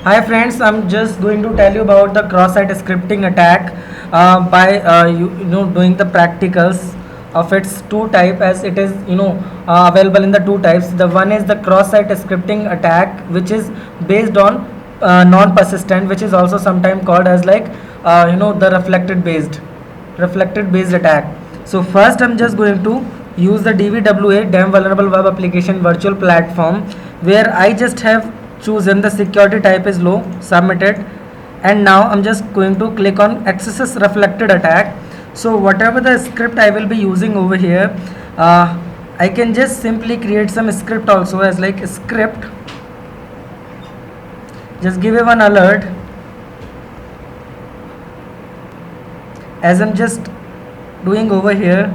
Hi friends, I'm just going to tell you about the cross-site scripting attack by doing the practicals of its two type as it is available in the two types. The one is the cross-site scripting attack, which is based on non-persistent, which is also sometimes called as like the reflected based attack. So first I'm just going to use the DVWA DEM vulnerable web application virtual platform, where I just have chosen the security type is low, submitted, and now I'm just going to click on XSS reflected attack. So whatever the script I will be using over here, I can just simply create some script also as like script, just give it one alert as I'm just doing over here.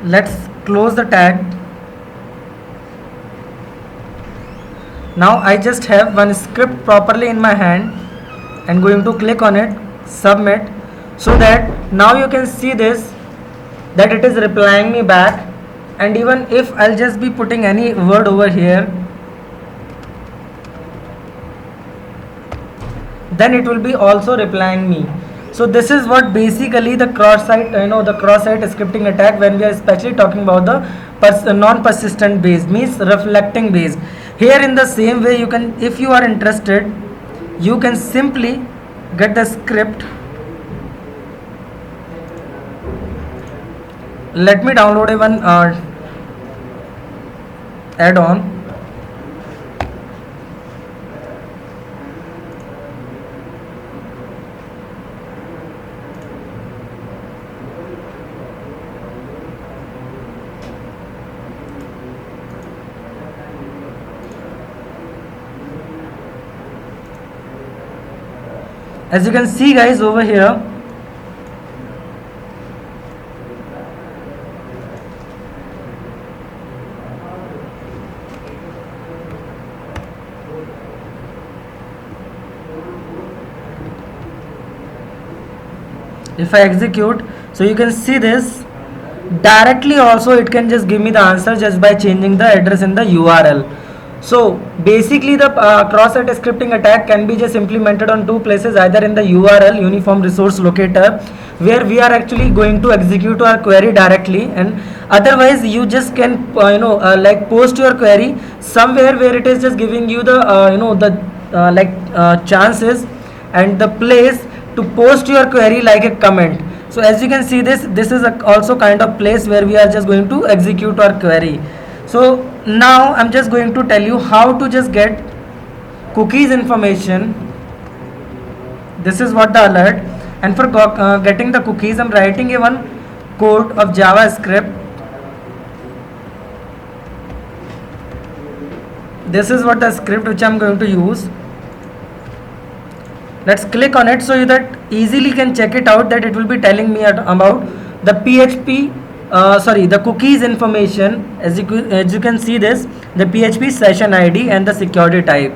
Let's close the tag. Now I just have one script properly in my hand and going to click on it, submit, so that now you can see this, that it is replying me back. And even if I'll just be putting any word over here, then it will be also replying me. So this is what basically the cross-site scripting attack, when we are especially talking about the non-persistent based, means reflecting based. Here in the same way, you can, if you are interested, you can simply get the script. Let me download a one add-on. As you can see guys over here, if I execute, so you can see this directly. Also it can just give me the answer just by changing the address in the URL. So basically the cross-site scripting attack can be just implemented on two places, either in the URL uniform resource locator, where we are actually going to execute our query directly, and otherwise you just can like post your query somewhere where it is just giving you the chances and the place to post your query like a comment. So as you can see, this is also kind of place where we are just going to execute our query. So now I'm just going to tell you how to just get cookies information. This is what the alert, and for getting the cookies, I'm writing a one code of JavaScript. This is what the script which I'm going to use. Let's click on it so that easily can check it out, that it will be telling me about the PHP the cookies information. As you can see this, the PHP session ID and the security type.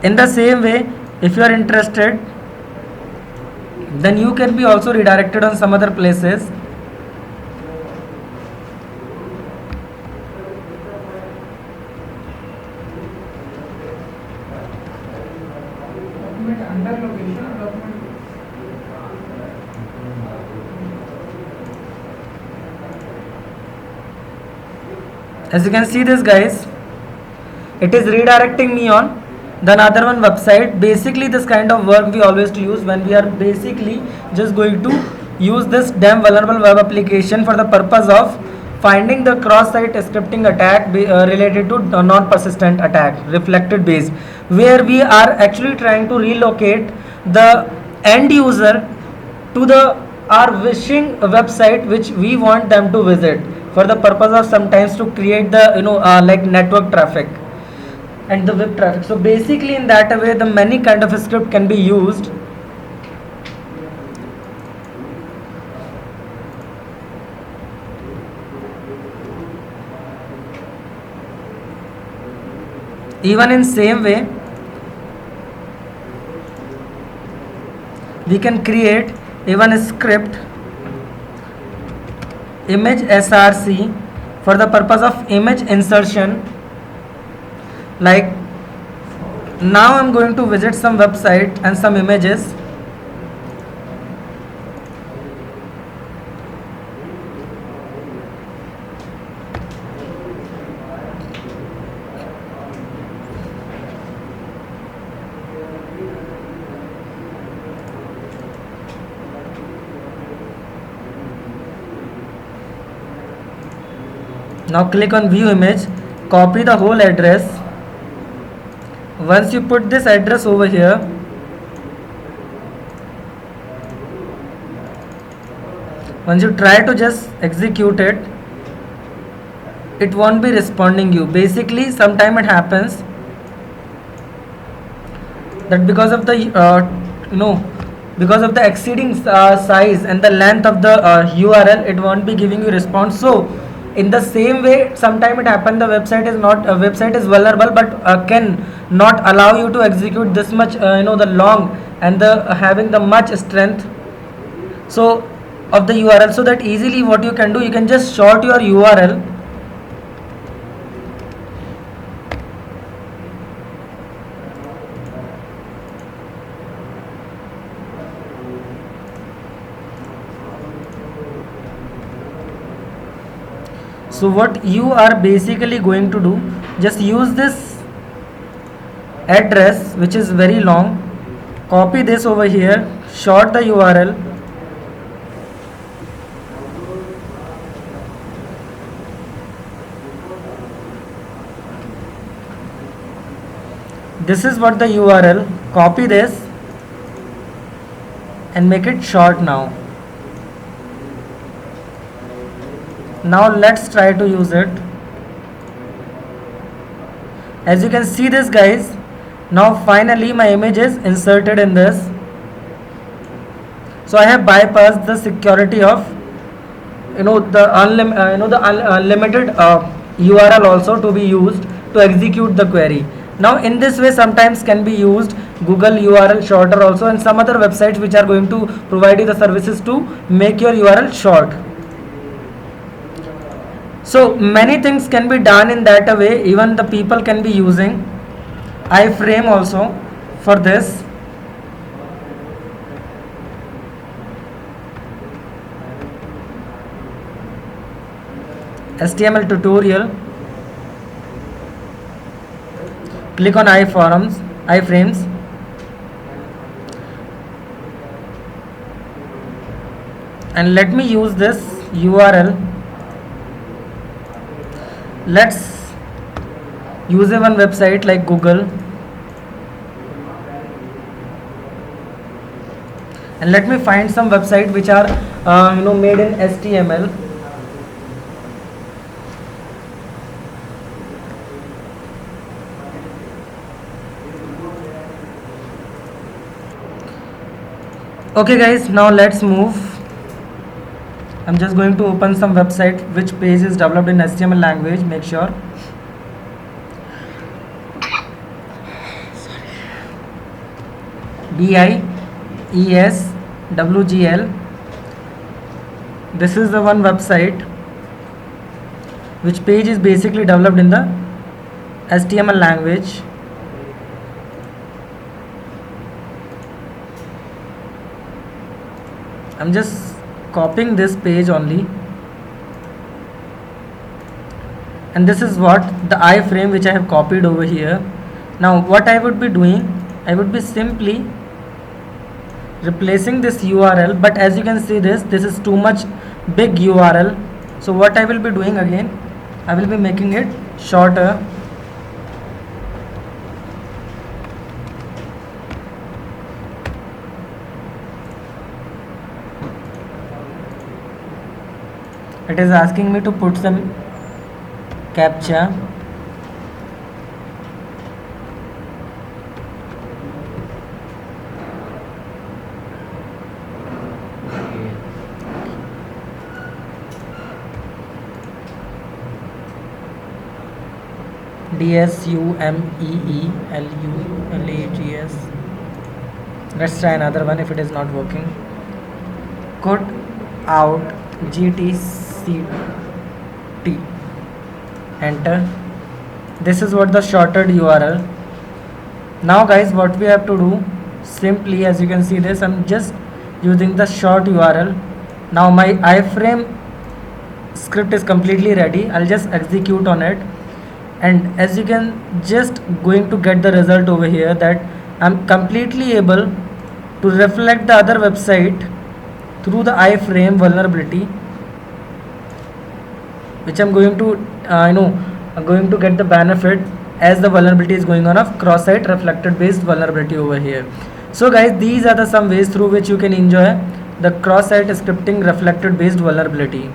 In the same way, if you are interested, then you can be also redirected on some other places. As you can see this guys, it is redirecting me on the another one website. Basically this kind of work we always use when we are basically just going to use this DEM vulnerable web application for the purpose of finding the cross-site scripting attack related to non-persistent attack, reflected based, where we are actually trying to relocate the end user to the our wishing website which we want them to visit, for the purpose of sometimes to create the like network traffic and the web traffic. So basically in that way the many kind of script can be used. Even in same way we can create even a script image src for the purpose of image insertion. Like now I'm going to visit some website and some images. Now click on view image, copy the whole address. Once you put this address over here, once you try to just execute it, it won't be responding you. Basically, sometime it happens that because of the because of the exceeding size and the length of the URL, it won't be giving you response. So in the same way, sometime it happen the website is vulnerable, but can not allow you to execute this much the long and the having the much strength so of the URL. So that easily what you can do, you can just short your URL. So what you are basically going to do, just use this address which is very long, copy this over here, short the URL, this is what the URL, copy this and make it short. Now let's try to use it. As you can see this guys, now finally my image is inserted in this. So I have bypassed the security of the unlimited URL also to be used to execute the query. Now in this way sometimes can be used Google URL shorter also, and some other websites which are going to provide you the services to make your URL short. So many things can be done in that way. Even the people can be using iframe also for this. HTML tutorial. Click on iframes. And let me use this URL. Let's use one website like Google, and let me find some website which are made in HTML. Okay guys, now let's move. I'm just going to open some website which page is developed in HTML language. Make sure. BIESWGL. This is the one website which page is basically developed in the HTML language. I'm just copying this page only, and this is what the iframe which I have copied over here. Now what I would be doing, I would be simply replacing this URL, but as you can see this is too much big URL. So what I will be doing again, I will be making it shorter. It is asking me to put some captcha. DSUMEELULAGS. Let's try another one if it is not working. Cut out GTCT. enter. This is what the shorted URL. Now guys, what we have to do, simply as you can see this, I'm just using the short URL. Now my iframe script is completely ready. I'll just execute on it, and as you can just going to get the result over here that I'm completely able to reflect the other website through the iframe vulnerability, which I'm going to I'm going to get the benefit as the vulnerability is going on of cross-site reflected based vulnerability over here. So guys, these are the some ways through which you can enjoy the cross-site scripting reflected based vulnerability.